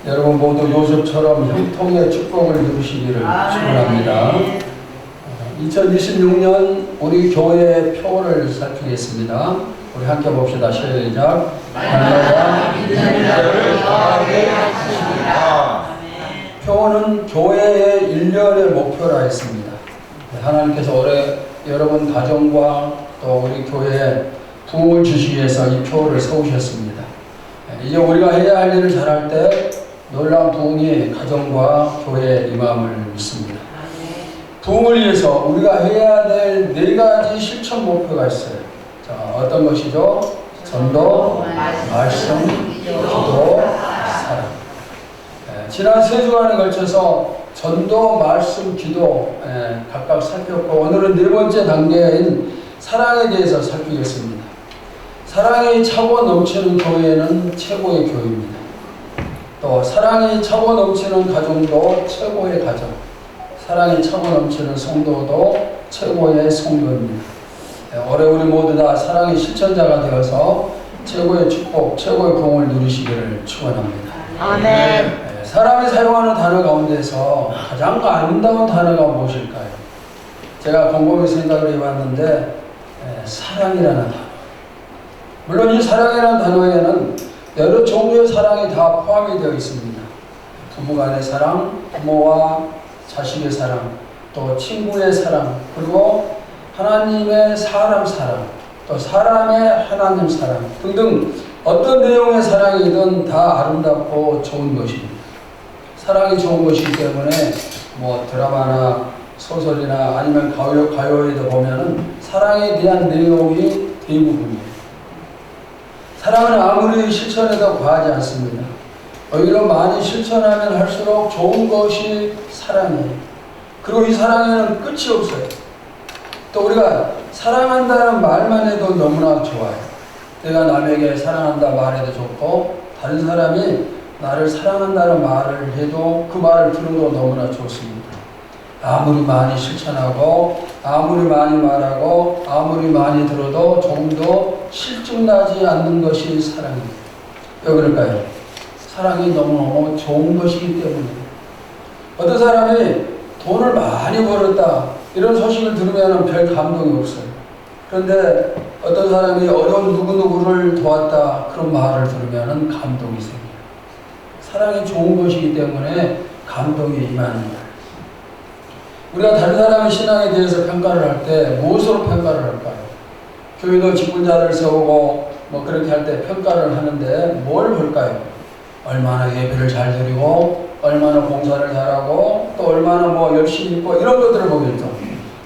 여러분 모두 요셉처럼 형통의 축복을 누리시기를 축원합니다. 2026년 우리 교회의 표를 살피겠습니다. 우리 함께 봅시다. 시작. 날마다 믿는 자를 더하게 하시리라. 표는 교회의 1년의 목표라 했습니다. 하나님께서 올해 여러분 가정과 또 우리 교회에 부흥을 주시기 위해서 이 표를 세우셨습니다. 이제 우리가 해야 할 일을 잘할 때 놀라운 부흥이 가정과 교회에 임함을 믿습니다. 부흥을 위해서 우리가 해야 될 4가지 실천 목표가 있어요. 자, 어떤 것이죠? 전도, 말씀, 기도, 사랑. 지난 3주간에 걸쳐서 전도, 말씀, 기도 각각 살폈고, 오늘은 4번째 단계인 사랑에 대해서 살피겠습니다. 사랑이 차고 넘치는 교회는 최고의 교회입니다. 또 사랑이 차고 넘치는 가정도 최고의 가정, 사랑이 차고 넘치는 성도도 최고의 성도입니다. 올해 우리 모두 다 사랑의 실천자가 되어서 최고의 축복, 최고의 공을 누리시기를 축원합니다. 아멘. 사람이 사용하는 단어 가운데서 가장 아름다운 단어가 무엇일까요? 제가 곰곰이 생각을 해봤는데 사랑이라는 단어. 물론 이 사랑이라는 단어에는 여러 종류의 사랑이 다 포함이 되어 있습니다. 부부 간의 사랑, 부모와 자식의 사랑, 또 친구의 사랑, 그리고 하나님의 사람 사랑, 또 사람의 하나님 사랑 등등 어떤 내용의 사랑이든 다 아름답고 좋은 것입니다. 사랑이 좋은 것이기 때문에 뭐 드라마나 소설이나 아니면 가요에도 보면은 사랑에 대한 내용이 대부분이에요. 사랑은 아무리 실천해도 과하지 않습니다. 오히려 많이 실천하면 할수록 좋은 것이 사랑이에요. 그리고 이 사랑에는 끝이 없어요. 또 우리가 사랑한다는 말만 해도 너무나 좋아요. 내가 남에게 사랑한다 말해도 좋고, 다른 사람이 나를 사랑한다는 말을 해도 그 말을 들어도 너무나 좋습니다. 아무리 많이 실천하고 아무리 많이 말하고 아무리 많이 들어도 조금도 실증나지 않는 것이 사랑입니다. 왜 그럴까요? 사랑이 너무너무 좋은 것이기 때문에. 어떤 사람이 돈을 많이 벌었다 이런 소식을 들으면 별 감동이 없어요. 그런데 어떤 사람이 어려운 누구누구를 도왔다 그런 말을 들으면 감동이 생겨요. 사랑이 좋은 것이기 때문에 감동이 임하는 거예요. 우리가 다른 사람의 신앙에 대해서 평가를 할 때 무엇으로 평가를 할까요? 교회도 직분자를 세우고 뭐 그렇게 할 때 평가를 하는데 뭘 볼까요? 얼마나 예배를 잘 드리고 얼마나 봉사를 잘하고 또 얼마나 뭐 열심히 있고 이런 것들을 보겠죠.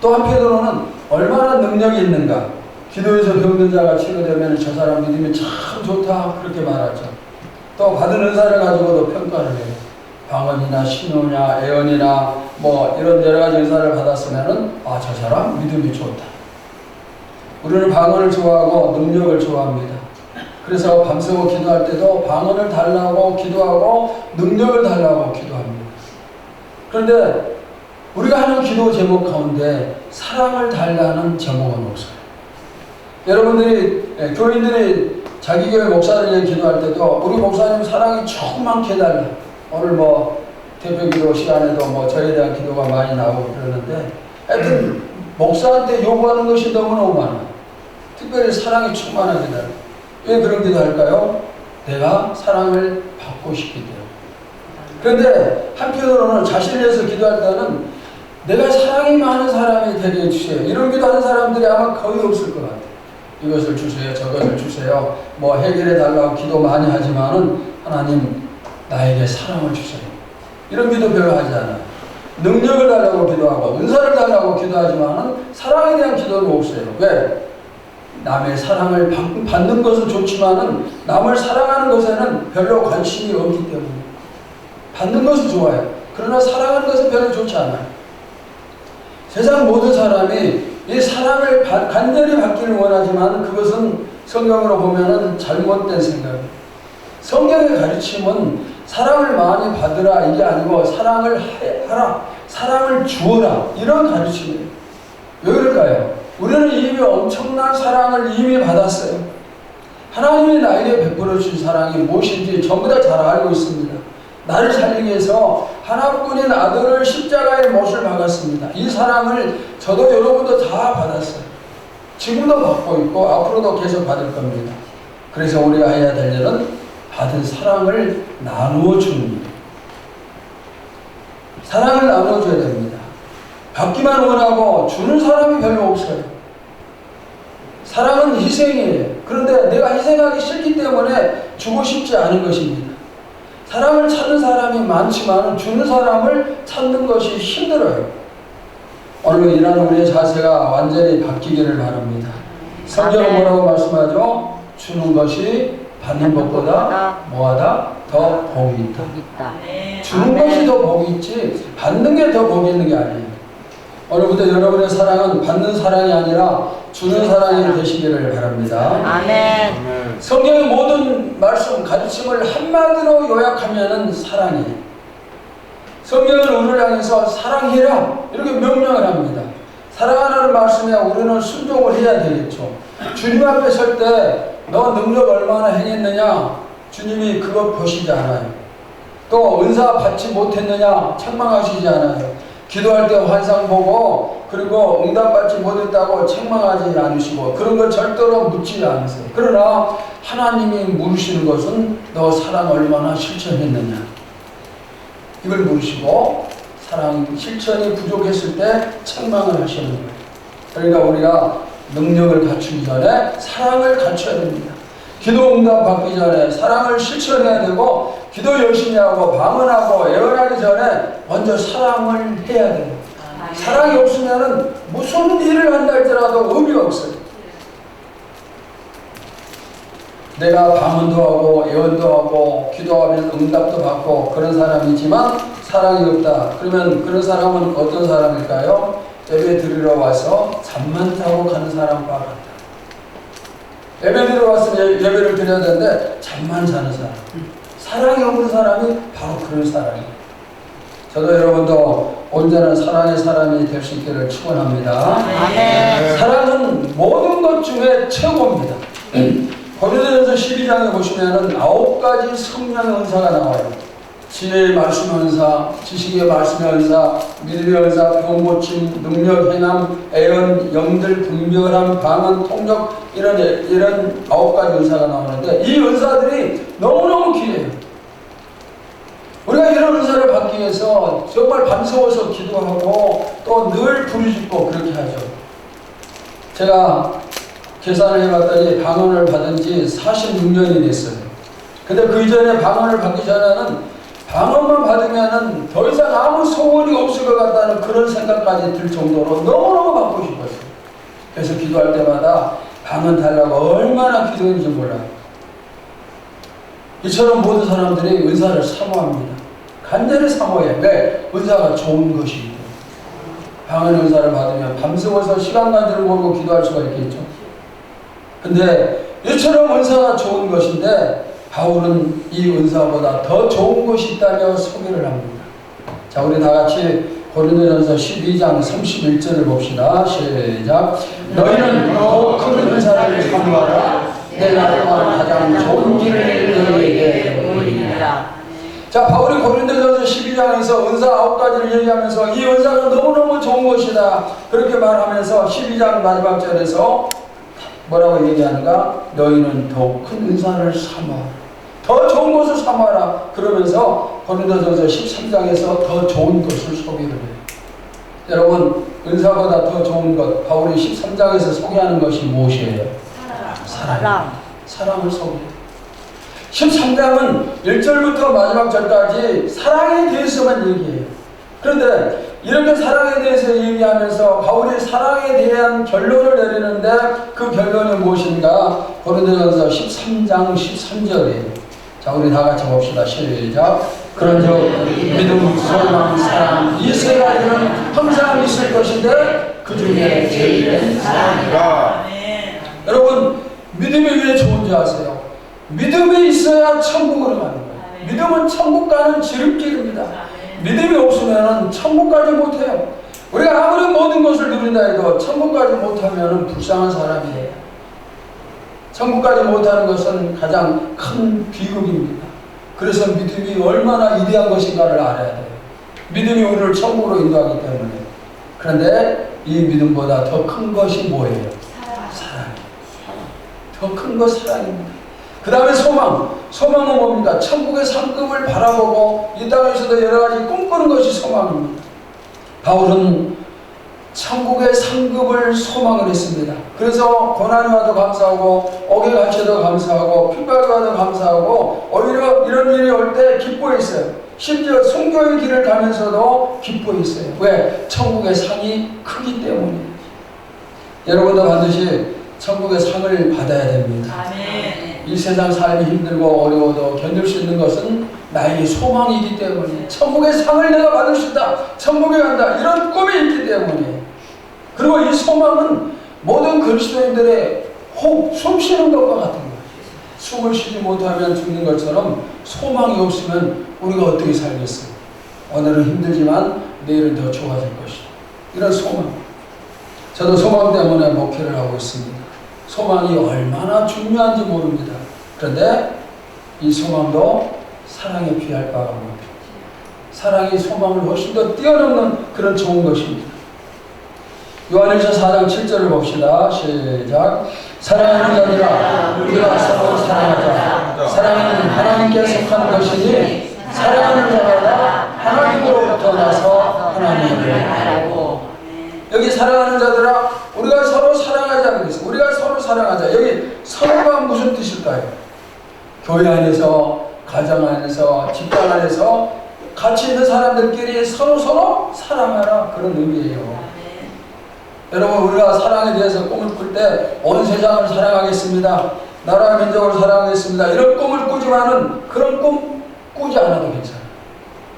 또 한편으로는 얼마나 능력이 있는가. 기도에서 병든 자가 치료되면 저 사람 믿음이 참 좋다 그렇게 말하죠. 또 받은 은사를 가지고도 평가를 해요. 방언이나 신호냐 애언이나 뭐 이런 여러 가지 은사를 받았으면은 저 사람 믿음이 좋다. 우리는 방언을 좋아하고 능력을 좋아합니다. 그래서 밤새고 기도할 때도 방언을 달라고 기도하고 능력을 달라고 기도합니다. 그런데 우리가 하는 기도 제목 가운데 사랑을 달라는 제목은 없어요. 여러분들이 교인들이 자기 교회 목사를 위해 기도할 때도 우리 목사님 사랑이 충만케 해달라. 오늘 뭐 대표 기도 시간에도 뭐 저에 대한 기도가 많이 나오고 그러는데 하여튼 목사한테 요구하는 것이 너무너무 많아요. 특별히 사랑이 충만하게 해달라. 왜 그런 기도 할까요? 내가 사랑을 받고 싶기 때문에. 그런데 한편으로는 자신을 위해서 기도할 때는 내가 사랑이 많은 사람이 되게 해주세요. 이런 기도하는 사람들이 아마 거의 없을 것 같아요. 이것을 주세요. 저것을 주세요. 뭐 해결해 달라고 기도 많이 하지만은 하나님 나에게 사랑을 주세요. 이런 기도 별로 하지 않아요. 능력을 달라고 기도하고 은사를 달라고 기도하지만은 사랑에 대한 기도는 없어요. 왜? 남의 사랑을 받는 것은 좋지만은 남을 사랑하는 것에는 별로 관심이 없기 때문에. 받는 것은 좋아요. 그러나 사랑하는 것은 별로 좋지 않아요. 세상 모든 사람이 이 사랑을 간절히 받기를 원하지만 그것은 성경으로 보면은 잘못된 생각이에요. 성경의 가르침은 사랑을 많이 받으라 이게 아니고 사랑을 하라, 사랑을 주어라 이런 가르침이에요. 왜 그럴까요? 우리는 이미 엄청난 사랑을 이미 받았어요. 하나님이 나에게 베풀어 주신 사랑이 무엇인지 전부 다 잘 알고 있습니다. 나를 살리기 위해서 하나뿐인 아들을 십자가에 못을 박았습니다. 이 사랑을 저도 여러분도 다 받았어요. 지금도 받고 있고 앞으로도 계속 받을 겁니다. 그래서 우리가 해야 될 일은 받은 사랑을 나누어 주는 일. 사랑을 나눠줘야 됩니다. 받기만 원하고 주는 사람이 별로 없어요. 사랑은 희생이에요. 그런데 내가 희생하기 싫기 때문에 주고 싶지 않은 것입니다. 사랑을 찾는 사람이 많지만 주는 사람을 찾는 것이 힘들어요. 오늘 이런 우리의 자세가 완전히 바뀌기를 바랍니다. 성경은 뭐라고 말씀하죠? 주는 것이 받는 것보다 뭐하다? 더 복이 있다. 주는 것이 더 복이 있지 받는 게 더 복이 있는 게 아니에요. 오늘부터 여러분의 사랑은 받는 사랑이 아니라 주는 사랑이 되시기를 바랍니다. 아멘. 성경의 모든 말씀, 가르침을 한마디로 요약하면은 사랑이에요. 성경은 우리를 향해서 사랑해라 이렇게 명령을 합니다. 사랑하라는 말씀에 우리는 순종을 해야 되겠죠. 주님 앞에 설 때 너 능력 얼마나 행했느냐 주님이 그거 보시지 않아요. 또 은사 받지 못했느냐 책망하시지 않아요. 기도할 때 환상 보고 그리고 응답받지 못했다고 책망하지 않으시고 그런 걸 절대로 묻지 않으세요. 그러나 하나님이 물으시는 것은 너 사랑 얼마나 실천했느냐 이걸 물으시고 사랑 실천이 부족했을 때 책망을 하시는 거예요. 그러니까 우리가 능력을 갖추기 전에 사랑을 갖춰야 됩니다. 기도 응답 받기 전에 사랑을 실천해야 되고 기도 열심히 하고 방언하고 예언하기 전에 먼저 사랑을 해야 돼요. 사랑이 없으면 무슨 일을 한다 할지라도 의미가 없어요. 내가 방언도 하고 예언도 하고 기도하면 응답도 받고 그런 사람이지만 사랑이 없다. 그러면 그런 사람은 어떤 사람일까요? 예배 드리러 와서 잠만 자고 가는 사람과 같다. 예배 드리러 왔으면 예배를 드려야 되는데 잠만 자는 사람. 사랑이 없는 사람이 바로 그런 사람이에요. 저도 여러분도 온전한 사랑의 사람이 될 수 있기를 축원합니다. 아멘. 사랑은 모든 것 중에 최고입니다. 고린도전서 12장에 보시면은 9가지 성령의 은사가 나와요. 지혜의 말씀 은사, 지식의 말씀 은사, 믿음의 은사, 병 고침, 능력 행함, 애언, 영들 분별함, 방언, 통역 이런 9가지 은사가 나오는데 이 은사들이 너무너무 귀해요. 우리가 이런 은사를 받기 위해서 정말 밤새워서 기도하고 또 늘 부르짖고 그렇게 하죠. 제가 계산을 해봤더니 방언을 받은 지 46년이 됐어요. 근데 그 이전에 방언을 받기 전에는 방언만 받으면은 더 이상 아무 소원이 없을 것 같다는 그런 생각까지 들 정도로 너무너무 받고 싶었어요. 그래서 기도할 때마다 방언 달라고 얼마나 기도했는지 몰라요. 이처럼 모든 사람들이 은사를 사모합니다. 간절히 사모해. 왜? 은사가 좋은 것이기 때문에. 방언 은사를 받으면 밤새워서 시간 가지를 모르고 기도할 수가 있겠죠. 근데 이처럼 은사가 좋은 것인데 바울은 이 은사보다 더 좋은 것이 있다며 소개를 합니다. 자, 우리 다 같이 고린도전서 12장 31절을 봅시다. 시작. 너희는 더 큰 은사를 사모하라. 내가 또한 가장 좋은 길을 너희에게 보이리라. 자, 바울이 고린도전서 12장에서 은사 9가지를 얘기하면서 이 은사가 너무너무 좋은 것이다 그렇게 말하면서 12장 마지막 절에서 뭐라고 얘기하는가? 너희는 더욱 큰 은사를 사모하라. 더 좋은 것을 사모하라. 그러면서 고린도전서 13장에서 더 좋은 것을 소개를 해요. 여러분, 은사보다 더 좋은 것, 바울이 13장에서 소개하는 것이 무엇이에요? 사랑을 소개해요. 13장은 1절부터 마지막 절까지 사랑에 대해서만 얘기해요. 그런데 이렇게 사랑에 대해서 얘기하면서 바울이 사랑에 대한 결론을 내리는데 그 결론이 무엇인가? 고린도전서 13장 13절이에요. 자, 우리 다 같이 봅시다. 시작. 그런즉 믿음, 소망, 사랑 이 세 가지는 항상 있을 것인데 그 중에 제일은 사랑이다. 여러분, 믿음이 왜 좋은지 아세요? 믿음이 있어야 천국으로 가는 거예요. 믿음은 천국 가는 지름길입니다. 믿음이 없으면 천국 가지 못해요. 우리가 아무리 모든 것을 누린다 해도 천국 가지 못하면 불쌍한 사람이에요. 천국 가지 못하는 것은 가장 큰 비극입니다. 그래서 믿음이 얼마나 위대한 것인가를 알아야 돼요. 믿음이 우리를 천국으로 인도하기 때문에. 그런데 이 믿음보다 더 큰 것이 뭐예요? 사랑이에요. 더 큰 것 사랑입니다. 그 다음에 소망. 소망은 뭡니까? 천국의 상급을 바라보고 이 땅에서도 여러 가지 꿈꾸는 것이 소망입니다. 바울은 천국의 상급을 소망을 했습니다. 그래서 고난이 와도 감사하고 옥에 갇혀도 감사하고 핍박이 와도 감사하고 오히려 이런 일이 올 때 기뻐했어요. 심지어 순교의 길을 가면서도 기뻐했어요. 왜? 천국의 상이 크기 때문이에요. 여러분도 반드시 천국의 상을 받아야 됩니다. 아멘. 이 세상 삶이 힘들고 어려워도 견딜 수 있는 것은 나에게 소망이기 때문에 천국의 상을 내가 받을 수 있다. 천국에 간다. 이런 꿈이 있기 때문에. 그리고 이 소망은 모든 그리스도인들의 호흡, 숨 쉬는 것과 같은 거예요. 숨을 쉬지 못하면 죽는 것처럼 소망이 없으면 우리가 어떻게 살겠어요? 오늘은 힘들지만 내일은 더 좋아질 것이다. 이런 소망. 저도 소망 때문에 목회를 하고 있습니다. 소망이 얼마나 중요한지 모릅니다. 그런데 이 소망도 사랑에 비할 바가 없습니다. 사랑이 소망을 훨씬 더 뛰어넘는 그런 좋은 것입니다. 요한일서 4장 7절을 봅시다. 시작. 사랑하는 자들아 우리가 서로 사랑하자. 사랑은 하나님께 속한 것이니 사랑하는 자마다 하나님으로부터 나서 하나님을 알고. 여기 사랑하는 자들아 우리가 서로 사랑하자 그랬어요. 우리가 서로 사랑하자. 여기 서로가 무슨 뜻일까요? 교회 안에서, 가정 안에서, 직장 안에서 같이 있는 사람들끼리 서로 사랑하라. 그런 의미예요. 여러분 우리가 사랑에 대해서 꿈을 꿀 때 온 세상을 사랑하겠습니다. 나라 민족을 사랑하겠습니다. 이런 꿈을 꾸지만은 그런 꿈 꾸지 않아도 괜찮아요.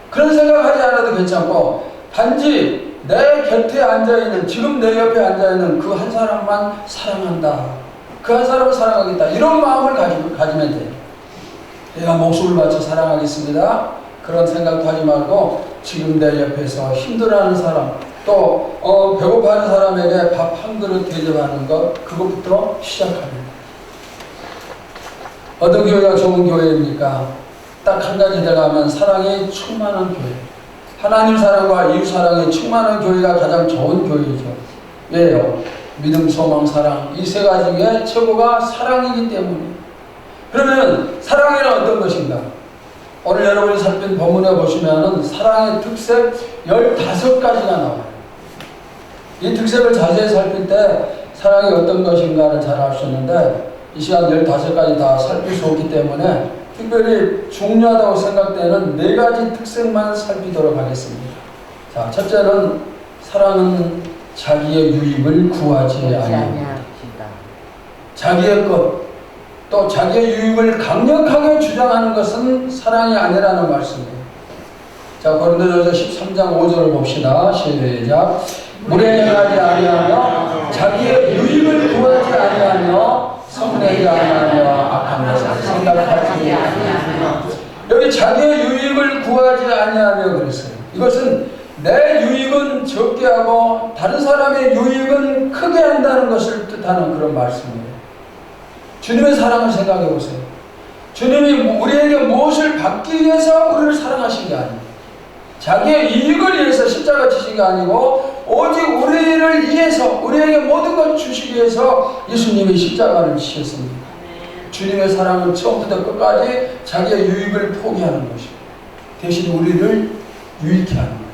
그런 생각하지 않아도 괜찮고 단지 내 곁에 앉아있는 지금 내 옆에 앉아있는 그 한 사람만 사랑한다. 그 한 사람을 사랑하겠다. 이런 마음을 가지면 돼요. 내가 목숨을 바쳐 사랑하겠습니다. 그런 생각도 하지 말고 지금 내 옆에서 힘들어하는 사람 또 배고파하는 사람에게 밥 한 그릇 대접하는 것 그것부터 시작합니다. 어떤 교회가 좋은 교회입니까? 딱 한 가지 들어가면 사랑이 충만한 교회. 하나님 사랑과 이웃 사랑이 충만한 교회가 가장 좋은 교회죠. 왜요? 믿음, 소망, 사랑 이 세 가지 중에 최고가 사랑이기 때문에. 그러면 사랑에는 어떤 것인가? 오늘 여러분이 살핀 본문에 보시면은 사랑의 특색 15가지가 나와요. 이 특색을 자세히 살필 때 사랑이 어떤 것인가를 잘 알 수 있는데 이 시간 15가지 다 살필 수 없기 때문에 특별히 중요하다고 생각되는 4가지 특색만 살피도록 하겠습니다. 자, 첫째는 사랑은 자기의 유익을 구하지 아니합니다. 자기의 것, 또 자기의 유익을 강력하게 주장하는 것은 사랑이 아니라는 말씀이에요. 자, 고린도전서 13장 5절을 봅시다. 시작. 무례행하지 아니하며 자기의 유익을 구하지 아니하며 성내지 아니하며 악한 것을 생각하지 아니하며. 여기 자기의 유익을 구하지 아니하며 그랬어요. 이것은 내 유익은 적게 하고 다른 사람의 유익은 크게 한다는 것을 뜻하는 그런 말씀이에요. 주님의 사랑을 생각해 보세요. 주님이 우리에게 무엇을 받기 위해서 우리를 사랑하신 게 아니에요. 자기의 이익을 위해서 십자가 지신 게 아니고 오직 우리를 위해서 우리에게 모든 걸 주시기 위해서 예수님이 십자가를 지셨습니다. 주님의 사랑은 처음부터 끝까지 자기의 유익을 포기하는 것이고 대신 우리를 유익해 하는 거예요.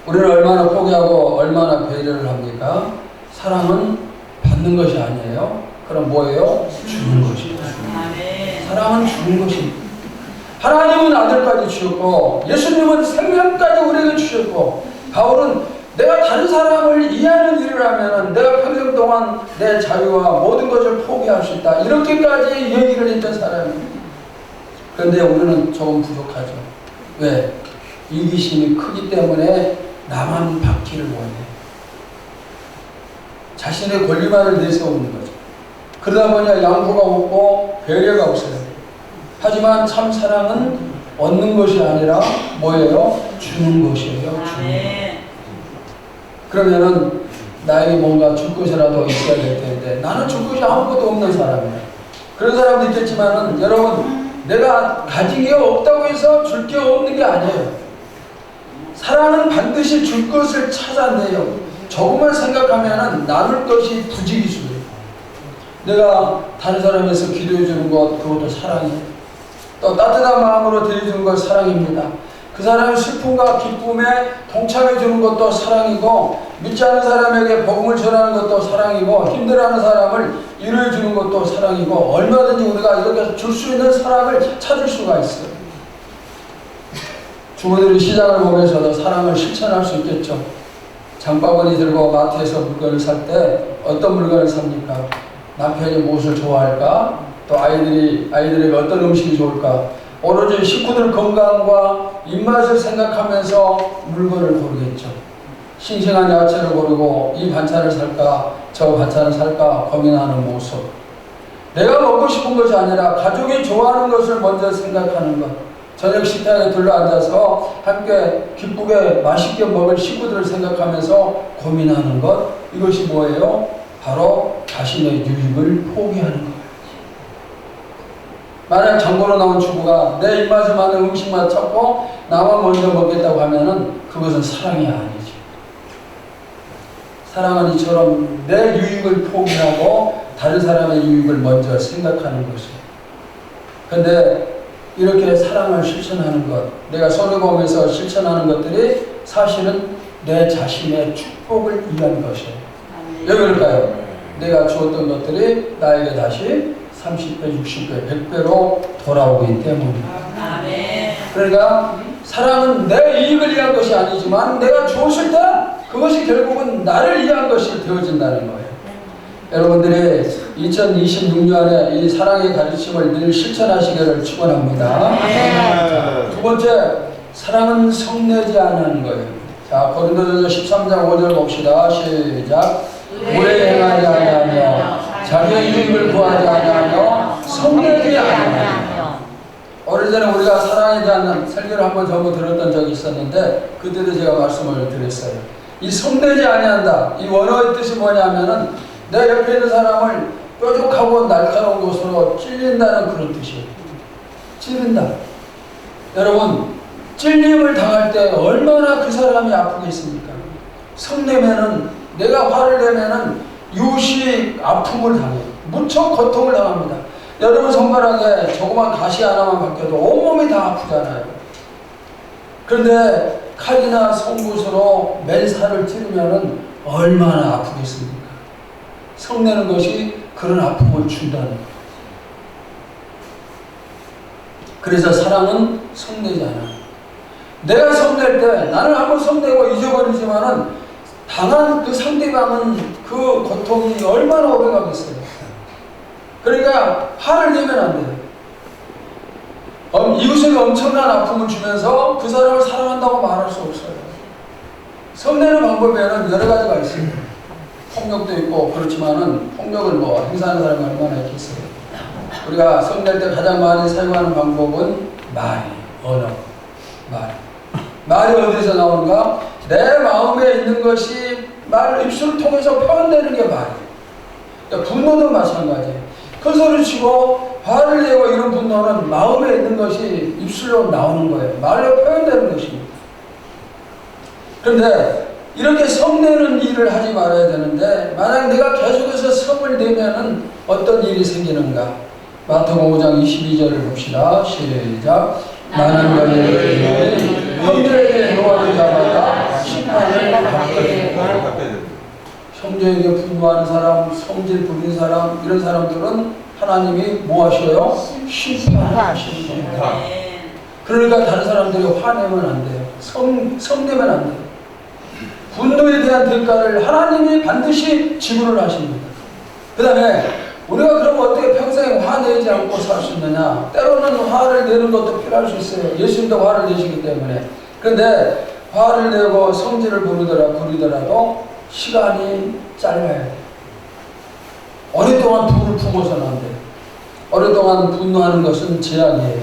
우리를 얼마나 포기하고 얼마나 배려를 합니까? 사랑은 받는 것이 아니에요. 그럼 뭐예요? 주는 것입니다. 사랑은 주는 것입니다. 하나님은 아들까지 주셨고 예수님은 생명까지 우리에게 주셨고 바울은 내가 다른 사람을 이해하는 일을 하면 내가 평생 동안 내 자유와 모든 것을 포기할 수 있다. 이렇게까지 얘기를 했던 사람입니다. 그런데 우리는 조금 부족하죠. 왜? 이기심이 크기 때문에 나만 받기를 원해요. 자신의 권리만을 내세우는 거죠. 그러다 보니 양보가 없고 배려가 없어요. 하지만 참 사랑은 얻는 것이 아니라 뭐예요? 주는 것이에요. 주는 것. 그러면은 나에게 뭔가 줄 것이라도 있어야 될 텐데 나는 줄 것이 아무것도 없는 사람이에요. 그런 사람도 있겠지만은 여러분 내가 가진 게 없다고 해서 줄 게 없는 게 아니에요. 사랑은 반드시 줄 것을 찾아내요. 조금만 생각하면 나눌 것이 부지기수예요. 내가 다른 사람에서 기도해 주는 것, 그것도 사랑이에요. 또 따뜻한 마음으로 대해주는 것 사랑입니다. 그 사람의 슬픔과 기쁨에 동참해 주는 것도 사랑이고, 믿지 않는 사람에게 복음을 전하는 것도 사랑이고, 힘들어하는 사람을 위로해 주는 것도 사랑이고, 얼마든지 우리가 이렇게 줄 수 있는 사랑을 찾을 수가 있어요. 주부들이 시장을 보면서도 사랑을 실천할 수 있겠죠. 장바구니 들고 마트에서 물건을 살 때 어떤 물건을 삽니까? 남편이 무엇을 좋아할까? 또 아이들에게 어떤 음식이 좋을까? 오로지 식구들 건강과 입맛을 생각하면서 물건을 고르겠죠. 싱싱한 야채를 고르고 이 반찬을 살까 저 반찬을 살까 고민하는 모습. 내가 먹고 싶은 것이 아니라 가족이 좋아하는 것을 먼저 생각하는 것. 저녁 식탁에 둘러앉아서 함께 기쁘게 맛있게 먹을 식구들을 생각하면서 고민하는 것. 이것이 뭐예요? 바로 자신의 유익을 포기하는 것. 만약 장보러 나온 주부가 내 입맛에 맞는 음식만 찾고 나만 먼저 먹겠다고 하면은 그것은 사랑이 아니죠. 사랑은 이처럼 내 유익을 포기하고 다른 사람의 유익을 먼저 생각하는 것이에요. 근데 이렇게 사랑을 실천하는 것, 내가 손해 보면서 실천하는 것들이 사실은 내 자신의 축복을 위한 것이에요. 왜 그럴까요? 내가 주었던 것들이 나에게 다시 30배, 60배, 100배로 돌아오기 때문입니다. 그러니까 사랑은 내 이익을 위한 것이 아니지만 내가 주었을 때 그것이 결국은 나를 위한 것이 되어진다는 거예요. 여러분들이 2026년에 이 사랑의 가르침을 늘 실천하시기를 축원합니다. 두 번째, 사랑은 성내지 않는 거예요. 자, 고린도전서 13장 5절 봅시다. 시작. 오래 행하지 아니하며 자기의 이익을 구하지 아니하며 성내지 아니하며. 오래전에 우리가 사랑에 대한 설교를 한번 전부 들었던 적이 있었는데 그때도 제가 말씀을 드렸어요. 이 성내지 아니한다. 이 원어의 뜻이 뭐냐면은 내 옆에 있는 사람을 뾰족하고 날카로운 것으로 찔린다는 그런 뜻이에요. 찌른다. 여러분, 찔림을 당할 때 얼마나 그 사람이 아프겠습니까? 성내면은, 내가 화를 내면은 유시 아픔을 당해요. 무척 고통을 당합니다. 여러분 손가락에 조그만 가시 하나만 박혀도 온몸이 다 아프잖아요. 그런데 칼이나 송곳으로 맨살을 찌르면은 얼마나 아프겠습니까? 성내는 것이 그런 아픔을 준다는 거예요. 그래서 사랑은 성내지 않아. 내가 성낼 때 나는 한번 성내고 잊어버리지만은 당한 그 상대방은 그 고통이 얼마나 오래 가겠어요. 그러니까 화를 내면 안 돼요. 이웃에게 엄청난 아픔을 주면서 그 사람을 사랑한다고 말할 수 없어요. 성내는 방법에는 여러 가지가 있습니다. 폭력도 있고 그렇지만은 폭력을 행사하는 사람이 얼마나 있겠어요. 우리가 성낼 때 가장 많이 사용하는 방법은 언어. 말이 어디서 나오는가? 내 마음에 있는 것이 입술을 통해서 표현되는 게 말이에요. 그러니까 분노도 마찬가지예요. 큰 소리 치고 화를 내고 이런 분노는 마음에 있는 것이 입술로 나오는 거예요. 말로 표현되는 것입니다. 그런데 이렇게 성내는 일을 하지 말아야 되는데 만약 내가 계속해서 성을 내면은 어떤 일이 생기는가? 마태복음 5장 22절을 봅시다. 시작. 나는 너희를 형제에게 노하는 자마다 심판을 받게 형제에게 분노하는 사람, 성질 부린 사람, 이런 사람들은 하나님이 뭐 하셔요? 심판하십니다. 그러니까 다른 사람들이 화내면 안 돼요. 성내면 안 돼요. 분노에 대한 대가를 하나님이 반드시 지불을 하십니다. 그 다음에 우리가 그럼 어떻게 평생 화내지 않고 살 수 있느냐? 때로는 화를 내는 것도 필요할 수 있어요. 예수님도 화를 내시기 때문에. 그런데 화를 내고 성질을 부리더라도 시간이 짧아야 돼요. 오랫동안 불을 품어서는 안 돼요. 오랫동안 분노하는 것은 재앙이에요.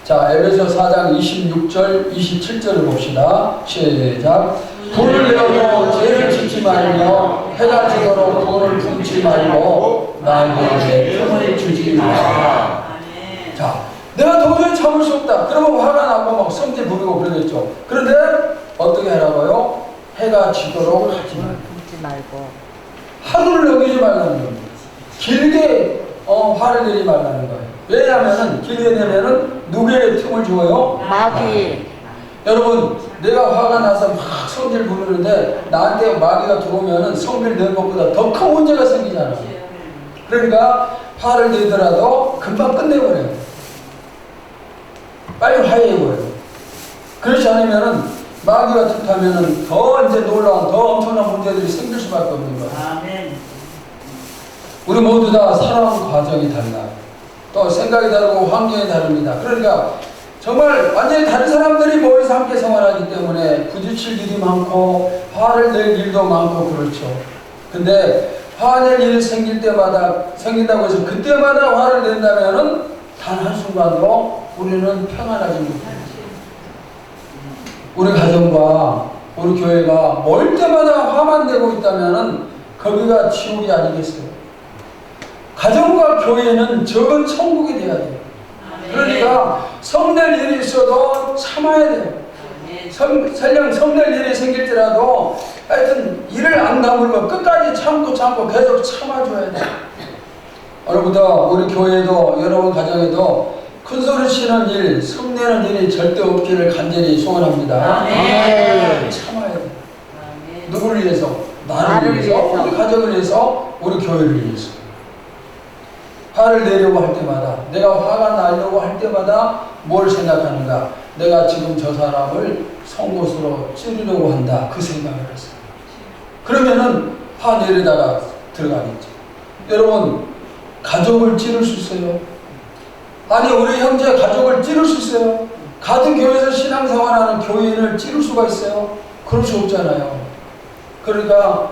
자, 에베소 4장 26절, 27절을 봅시다. 시작. 불을 내어도 죄를 짓지 말며 해가 지도록 불을 품지 말고 나에게 틈을 주지 마라. 자, 내가 도저히 참을 수 없다. 그러면 화가 나고 막 성질 부리고 그러겠죠. 그런데 어떻게 하라고요? 해가 지도록 하지 말고 하루를 넘기지 말라는 겁니다. 길게 화를 내지 말라는 거예요. 왜냐하면 길게 내면은 누구에게 틈을 줘요? 마귀. 여러분, 내가 화가 나서 막 성질 부르는데 나한테 마귀가 들어오면은 성질 낸 것보다 더 큰 문제가 생기잖아요. 그러니까 화를 내더라도 금방 끝내버려요. 빨리 화해해버려요. 그렇지 않으면은 마귀가 툭하면은 더 이제 놀라운 더 엄청난 문제들이 생길 수밖에 없는 거예요. 아멘. 우리 모두 다 살아온 과정이 달라요. 또 생각이 다르고 환경이 다릅니다. 그러니까 정말 완전히 다른 사람들이 모여서 함께 생활하기 때문에 부딪힐 일이 많고 화를 낼 일도 많고 그렇죠. 근데 화낼 일이 생긴다고 해서 그때마다 화를 낸다면은 단 한순간도 우리는 평안하지 못해요. 우리 가정과 우리 교회가 멀 때마다 화만 내고 있다면은 거기가 지옥이 아니겠어요. 가정과 교회는 적은 천국이 돼야 돼요. 그러니까 성낼 일이 있어도 참아야 돼요. 설령 성낼 일이 생길지라도 하여튼 일을 안 다물고 끝까지 참고 계속 참아줘야 돼요. 오늘부터 우리 교회도 여러분 가정에도 큰 소리 치는 일, 성내는 일이 절대 없기를 간절히 소원합니다. 참아야 돼요. 누구를 위해서? 나를 위해서, 우리 가정을 위해서, 우리 교회를 위해서. 화를 내려고 할 때마다, 내가 화가 나려고 할 때마다 뭘 생각하는가? 내가 지금 저 사람을 송곳으로 찌르려고 한다. 그 생각을 했어요. 그러면은 화 내려다가 들어가겠죠. 여러분, 가족을 찌를 수 있어요? 아니, 우리 형제 가족을 찌를 수 있어요? 같은 교회에서 신앙생활하는 교인을 찌를 수가 있어요? 그럴 수 없잖아요. 그러니까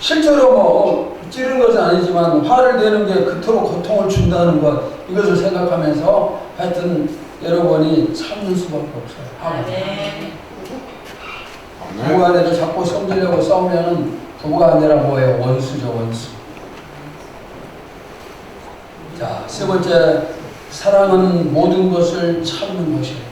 실제로 뭐 찌르는 것은 아니지만 화를 내는 게 그토록 고통을 준다는 것, 이것을 생각하면서 하여튼 여러분이 참는 수밖에 없어요. 부부 안에도 자꾸 성질내고 싸우면은 부부가 아니라 뭐예요? 원수죠, 원수. 자, 세 번째, 사랑은 모든 것을 참는 것이에요.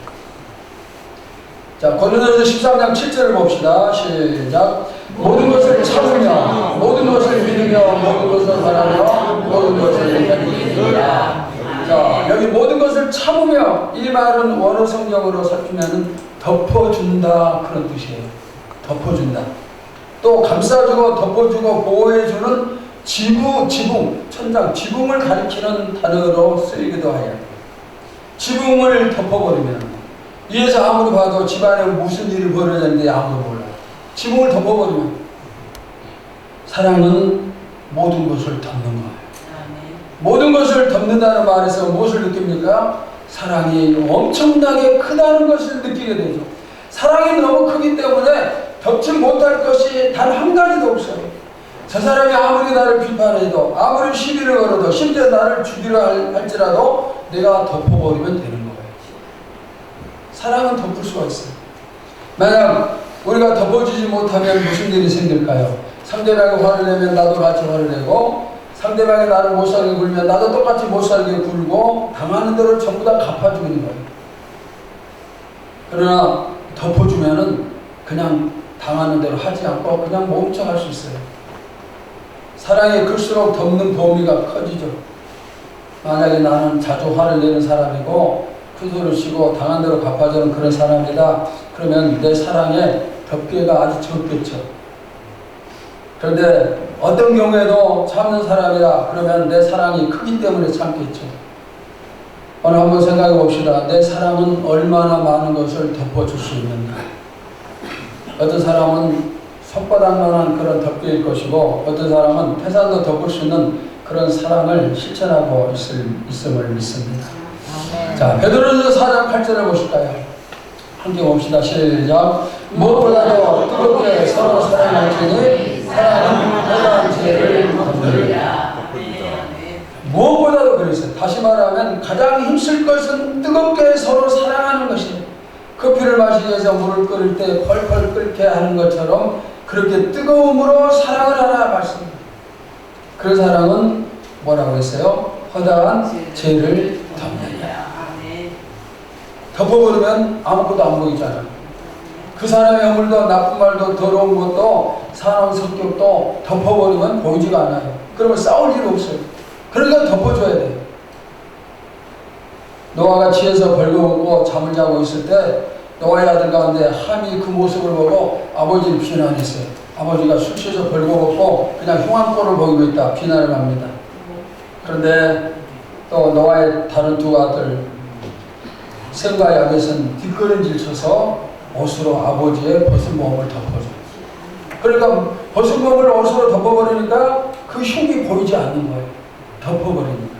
자, 고린도전서 13장 7절을 봅시다. 시작. 모든 것을 참으며, 모든 것을 믿으며, 모든 것을 바라며, 모든 것을 견디느니라. 자, 여기 모든 것을 참으며, 이 말은 원어 성경으로 살피면 덮어준다, 그런 뜻이에요. 덮어준다. 또 감싸주고 덮어주고 보호해주는 지붕, 천장, 지붕을 가리키는 단어로 쓰이기도 하여. 지붕을 덮어버리면 위에서 아무리 봐도 집안에 무슨 일이 벌어졌는지 아무도 몰라요. 지붕을 덮어버리면 사랑은 모든 것을 덮는 거예요. 모든 것을 덮는다는 말에서 무엇을 느낍니까? 사랑이 엄청나게 크다는 것을 느끼게 되죠. 사랑이 너무 크기 때문에 덮지 못할 것이 단 한 가지도 없어요. 저 사람이 아무리 나를 비판해도, 아무리 시비를 걸어도, 심지어 나를 죽이려 할지라도 내가 덮어버리면 되는 거예요. 사랑은 덮을 수가 있어요. 만약 우리가 덮어주지 못하면 무슨 일이 생길까요? 상대방이 화를 내면 나도 같이 화를 내고, 상대방이 나를 못살게 굴면 나도 똑같이 못살게 굴고, 당하는 대로 전부 다 갚아주는 거예요. 그러나 덮어주면은 그냥 당하는 대로 하지 않고 그냥 멈춰갈 수 있어요. 사랑이 클수록 덮는 범위가 커지죠. 만약에 나는 자주 화를 내는 사람이고 큰 소리를 치고 당한 대로 갚아주는 그런 사람이다. 그러면 내 사랑의 덮개가 아주 적겠죠. 그런데 어떤 경우에도 참는 사람이라 그러면 내 사랑이 크기 때문에 참겠죠. 오늘 한번 생각해 봅시다. 내 사랑은 얼마나 많은 것을 덮어줄 수 있는가. 어떤 사람은 손바닥만한 그런 덮개일 것이고 어떤 사람은 태산도 덮을 수 있는 그런 사랑을 실천하고 있음을 믿습니다. 자, 베드로전서 4장 8절을 보실까요? 함께 봅시다. 시작. 무엇보다도 뜨겁게 서로 사랑할지니 사랑은 모든 죄를 덮으리라. 무엇보다도 그랬어요. 다시 말하면 가장 힘쓸 것은 뜨겁게 서로 사랑하는 것이에요. 커피를 마시기 위해서 물을 끓일 때 펄펄 끓게 하는 것처럼 그렇게 뜨거움으로 사랑을 하라 말씀입니다. 그 사랑은 뭐라고 했어요? 허다한 죄를 덮느니라. 덮어버리면 아무것도 안 보이잖아. 그 사람의 허물도 나쁜 말도 더러운 것도 사람 성격도 덮어버리면 보이지가 않아요. 그러면 싸울 일 없어요. 그러니까 덮어줘야 돼요. 노아가 지에서 벌거벗고 잠을 자고 있을 때 노아의 아들 가운데 함이 그 모습을 보고 아버지를 비난했어요. 아버지가 술 취해서 벌거벗고 그냥 흉한 꼴을 보이고 있다. 비난을 합니다. 그런데 또 노아의 다른 두 아들 셈과 야벳은 뒷걸음질 쳐서 옷으로 아버지의 벗은 몸을 덮어줘요. 그러니까 벗은 몸을 옷으로 덮어버리니까 그 흉이 보이지 않는 거예요. 덮어버리니까.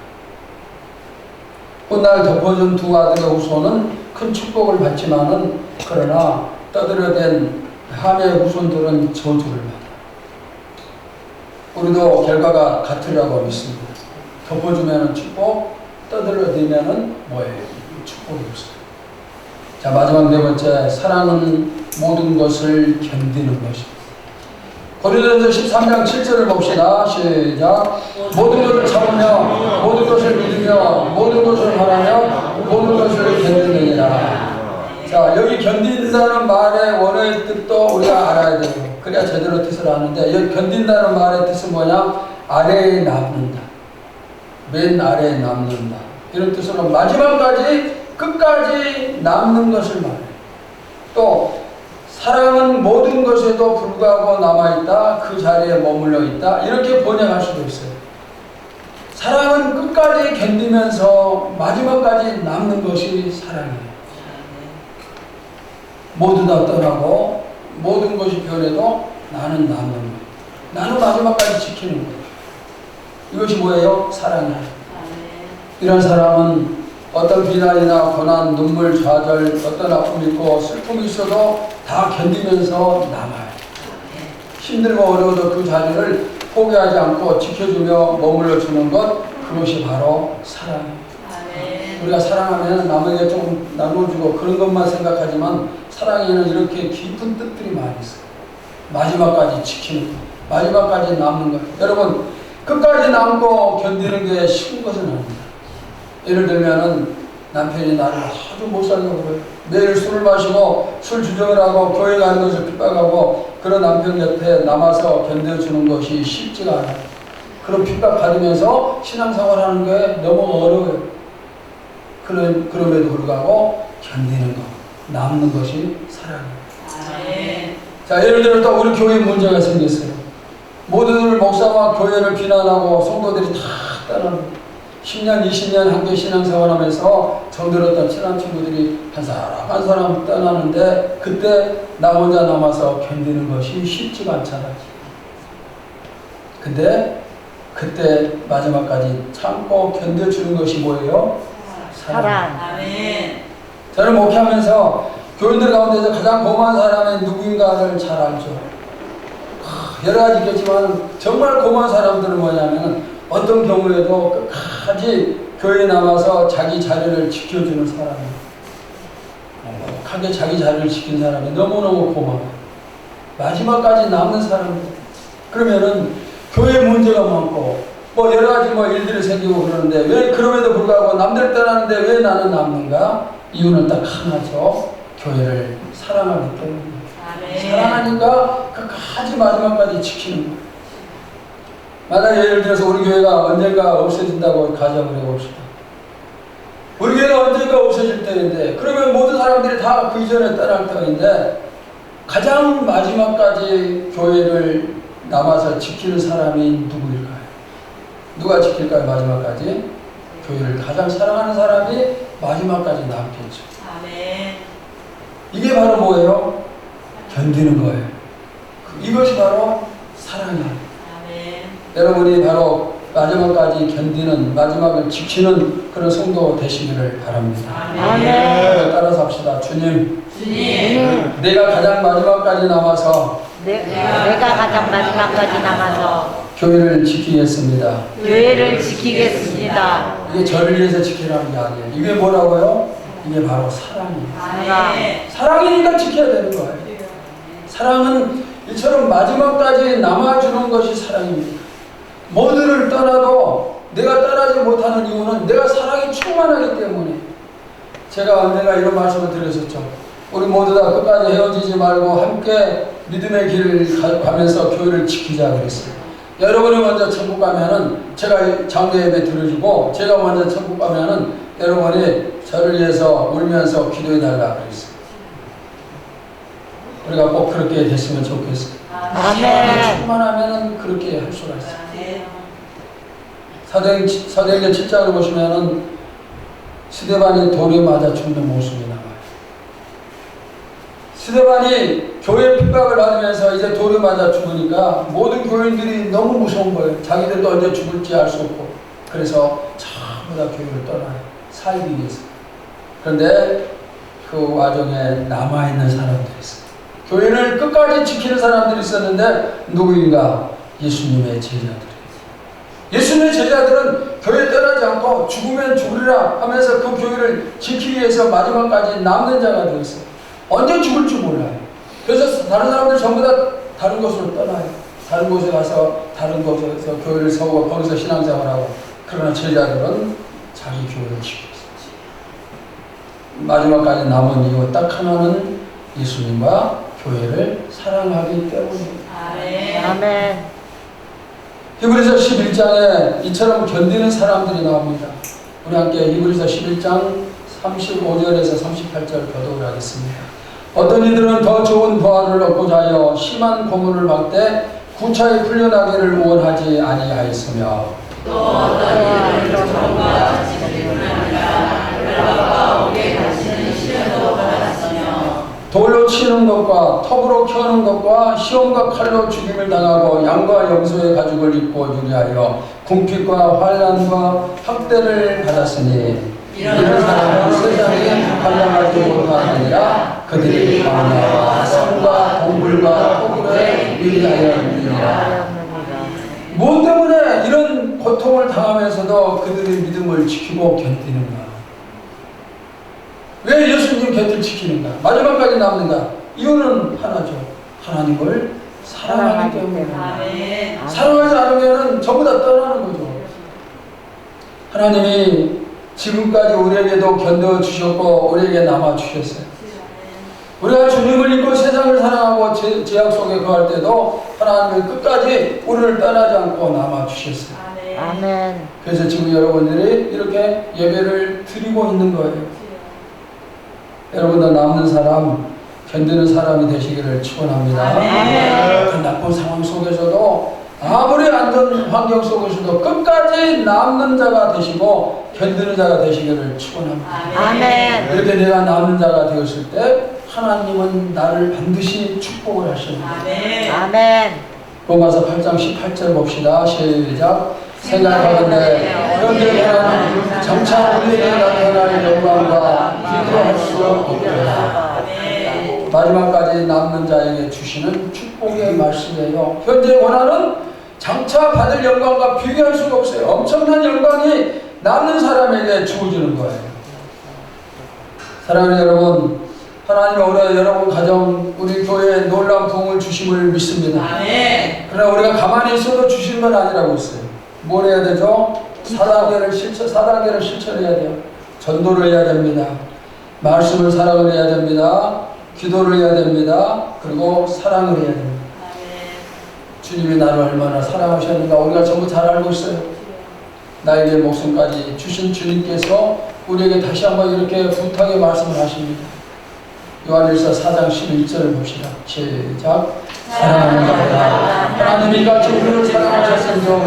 훗날 덮어준 두 아들의 후손은 큰 축복을 받지만은 그러나 떠들어댄 함의 후손들은 저주를 받아요. 우리도 결과가 같으리라고 믿습니다. 덮어주면은 축복, 떠들어대면은 뭐예요? 축복이 없어요. 자, 마지막 네 번째, 사랑은 모든 것을 견디는 것입니다. 고린도전서 13장 7절을 봅시다. 시작. 모든 것을 참으며 모든 것을 믿으며 모든 것을 바라며 모든 것을 견디느니라. 자, 여기 견딘다는 말의 원어의 뜻도 우리가 알아야 돼요. 그래야 제대로 뜻을 아는데, 여기 견딘다는 말의 뜻은 뭐냐? 아래에 남는다. 맨 아래에 남는다. 이런 뜻으로 마지막까지 끝까지 남는 것을 말해요. 또 사랑은 모든 것에도 불구하고 남아있다. 그 자리에 머물러 있다. 이렇게 번역할 수도 있어요. 사랑은 끝까지 견디면서 마지막까지 남는 것이 사랑이에요. 모두 다 떠나고 모든 것이 변해도 나는 남는 거예요. 나는 마지막까지 지키는 거예요. 이것이 뭐예요? 사랑이에요. 이런 사람은 어떤 비난이나 고난, 눈물, 좌절, 어떤 아픔이 있고 슬픔이 있어도 다 견디면서 남아요. 힘들고 어려워도 그 자리를 포기하지 않고 지켜주며 머물러 주는 것, 그것이 바로 사랑이에요. 우리가 사랑하면 남에게 좀 나눠주고 그런 것만 생각하지만 사랑에는 이렇게 깊은 뜻들이 많이 있어요. 마지막까지 지키는 것, 마지막까지 남는 것. 여러분, 끝까지 남고 견디는 게 쉬운 것은 아닙니다. 예를 들면은 남편이 나를 아주 못 살려고 그래요. 매일 술을 마시고 술 주정을 하고 교회 가는 것을 핍박하고 그런 남편 옆에 남아서 견뎌주는 것이 쉽지가 않아요. 그런 핍박 받으면서 신앙생활 하는 게 너무 어려워요. 그럼에도 불구하고 견디는 것, 남는 것이 사랑이에요. 자, 예를 들어 또 우리 교회에 문제가 생겼어요. 모두들 목사와 교회를 비난하고 성도들이 다 떠납니다. 10년, 20년 함께 신앙생활 하면서 정들었던 친한 친구들이 한 사람 떠나는데 그때 나 혼자 남아서 견디는 것이 쉽지가 않잖아요. 근데 그때 마지막까지 참고 견뎌주는 것이 뭐예요? 사랑. 아멘. 저는 목회하면서 교인들 가운데서 가장 고마운 사람이 누구인가를 잘 알죠. 여러 가지 있겠지만 정말 고마운 사람들은 뭐냐면 어떤 경우에도 끝까지 교회에 남아서 자기 자리를 지켜주는 사람이에요. 하게 자기 자리를 지킨 사람이 너무너무 고마워요. 마지막까지 남는 사람들. 그러면은 교회 문제가 많고 뭐 여러 가지 뭐 일들이 생기고 그러는데 왜 그럼에도 불구하고 남들 떠나는데 왜 나는 남는가? 이유는 딱 하나죠. 교회를 사랑하기 때문입니다. 사랑하니까 끝까지 마지막까지 지키는 거예요. 만약 예를 들어서 우리 교회가 언젠가 없어진다고 가정을 해봅시다. 우리 교회가 언젠가 없어질 때인데 그러면 모든 사람들이 다 그 이전에 떠날 때인데 가장 마지막까지 교회를 남아서 지키는 사람이 누구일까요? 누가 지킬까요? 마지막까지? 교회를 가장 사랑하는 사람이 마지막까지 남겠죠. 아멘. 이게 바로 뭐예요? 견디는 거예요. 이것이 바로 사랑이에요. 여러분이 바로 마지막까지 견디는, 마지막을 지키는 그런 성도 되시기를 바랍니다. 아멘. 따라서 합시다. 주님, 내가 가장 마지막까지 남아서 내가 가장 마지막까지 남아서 교회를 지키겠습니다. 교회를 지키겠습니다. 이게 저를 위해서 지키라는 게 아니에요. 이게 뭐라고요? 이게 바로 사랑이에요. 사랑. 사랑이니까 지켜야 되는 거예요. 사랑은 이처럼 마지막까지 남아주는 것이 사랑입니다. 모두를 떠나도 내가 떠나지 못하는 이유는 내가 사랑이 충만하기 때문에 제가 언젠가 이런 말씀을 드렸었죠. 우리 모두 다 끝까지 헤어지지 말고 함께 믿음의 길을 가면서 교회를 지키자 그랬어요. 여러분이 먼저 천국 가면은 제가 장례 예배 드려주고 제가 먼저 천국 가면은 여러분이 저를 위해서 울면서 기도해 달라 그랬어요. 우리가 꼭 그렇게 됐으면 좋겠어요. 아멘. 충만하면은 그렇게 할 수가 있어요. 사도행전 7장을 보시면은 스데반이 돌에 맞아 죽는 모습이 나와요. 스데반이 교회 핍박을 받으면서 이제 돌에 맞아 죽으니까 모든 교인들이 너무 무서운 거예요. 자기들도 언제 죽을지 알 수 없고. 그래서 전부 다 교회를 떠나요. 살기 위해서. 그런데 그 와중에 남아있는 사람들이 있어요. 교회를 끝까지 지키는 사람들이 있었는데 누구인가? 예수님의 제자들. 예수님의 제자들은 교회 떠나지 않고 죽으면 죽으리라 하면서 그 교회를 지키기 위해서 마지막까지 남는 자가 되었어요. 언제 죽을지 몰라요. 그래서 다른 사람들 전부 다 다른 곳으로 떠나요. 다른 곳에 가서 다른 곳에서 교회를 세우고 거기서 신앙생활하고. 그러나 제자들은 자기 교회를 지키고 있어요. 마지막까지 남은 이유 딱 하나는 예수님과 교회를 사랑하기 때문입니다. 아멘. 히브리서 11장에 이처럼 견디는 사람들이 나옵니다. 우리 함께 히브리서 11장 35절에서 38절 교독을 하겠습니다. 어떤 이들은 더 좋은 부활을 얻고자 하여 심한 고문을 받되 구차히 풀려나기를 원하지 아니하였으며 또 어떤 이들은 정과 지식을 아니라 멸망과 옥에 갇히는 시련도 받았으며 돌로 치는 것과 톱으로 켜는 것과 시험과 칼로 죽임을 당하고 양과 염소의 가죽을 입고 유리하여 궁핍과 환난과 학대를 받았으니 이런 사람은 세상에 환난하지 못한 아니라 그들이 광야와 산과 동굴과 토굴에 유리하였느니라. 무엇 때문에 이런 고통을 당하면서도 그들의 믿음을 지키고 견디는가? 왜 예수님 곁을 지키는가? 마지막까지 남는가? 이유는 하나죠. 하나님을 사랑하기 때문입니다. 사랑하지 않으면 전부 다 떠나는 거죠. 하나님이 지금까지 우리에게도 견뎌주셨고 우리에게 남아주셨어요. 우리가 주님을 믿고 세상을 사랑하고 죄악 속에 거할 때도 하나님은 끝까지 우리를 떠나지 않고 남아주셨어요. 아멘. 그래서 지금 여러분들이 이렇게 예배를 드리고 있는 거예요. 여러분도 남는 사람, 견디는 사람이 되시기를 축원합니다. 그 나쁜 상황 속에서도 아무리 안 좋은 환경 속에서도 끝까지 남는 자가 되시고 견디는 자가 되시기를 축원합니다. 아멘. 이렇게 내가 남는 자가 되었을 때 하나님은 나를 반드시 축복을 하십니다. 아멘. 로마서 8장 18절 봅시다. 시작. 생각하건대 현재는 정차 우리에게 나타날 영광과 비교할 수 없도다. 마지막까지 남는 자에게 주시는 축복의 말씀이에요. 현재 고난은 장차 받을 영광과 비교할 수가 없어요. 엄청난 영광이 남는 사람에게 주어지는 거예요. 사랑하는 여러분, 하나님이 올해 여러분 가정, 우리 교회에 놀라운 부흥을 주심을 믿습니다. 그러나 우리가 가만히 있어도 주신 건 아니라고 했어요. 뭘 해야 되죠? 4단계를 실천해야 돼요. 전도를 해야 됩니다. 말씀을 사랑을 해야 됩니다. 기도를 해야 됩니다. 그리고 사랑을 해야 됩니다. 주님이 나를 얼마나 사랑하셨는가 우리가 전부 잘 알고 있어요. 나에게 목숨까지 주신 주님께서 우리에게 다시 한번 이렇게 부탁의 말씀을 하십니다. 요한일서 4장 11절을 봅시다. 시작. 사랑하는 자들아, 하나님이 같이 우리를 사랑하셨으므로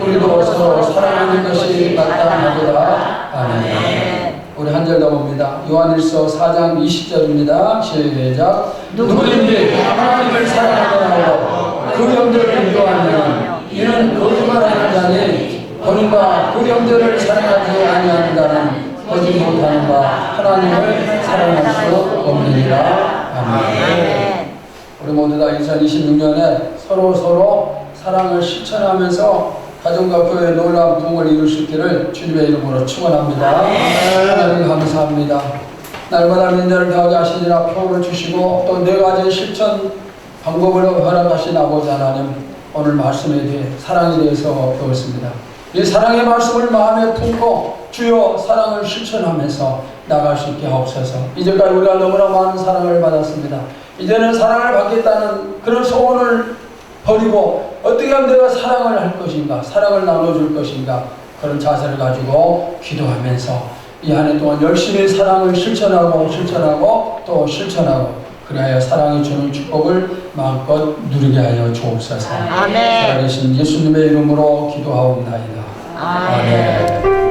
우리도 서로 사랑하는 것이 마땅하도다. 아멘. 우리 한 절 더 봅니다. 요한일서 4장 20절입니다. 시작. 누구든지 하나님을 사랑하고 그 형제를 미워하면 이는 거짓말하는 자니 본인과 그 형제를 사랑하지 아니하는 자는 거짓 못하는 바 하나님을 사랑할 수 없느니라. 아멘. 우리 모두 다 2026년에 서로 사랑을 실천하면서 가정과 교회의 놀라운 부흥을 이룰 수 있기를 주님의 이름으로 축원합니다. 하나님 감사합니다. 날마다 민자를 더하게 하시니라 표를 주시고 또 네 가지 실천 방법을 허락하신 아버지 하나님, 오늘 말씀에 대해 사랑에 대해서 배웠습니다. 이 사랑의 말씀을 마음에 품고 주여 사랑을 실천하면서 나갈 수 있게 하옵소서. 이제까지 우리가 너무나 많은 사랑을 받았습니다. 이제는 사랑을 받겠다는 그런 소원을 버리고 어떻게 하면 내가 사랑을 할 것인가, 사랑을 나눠줄 것인가, 그런 자세를 가지고 기도하면서 이 한 해 동안 열심히 사랑을 실천하고 또 실천하고, 그리하여 사랑이 주는 축복을 마음껏 누리게 하여 주옵소서. 아멘. 살아계신 예수님의 이름으로 기도하옵나이다. 아멘.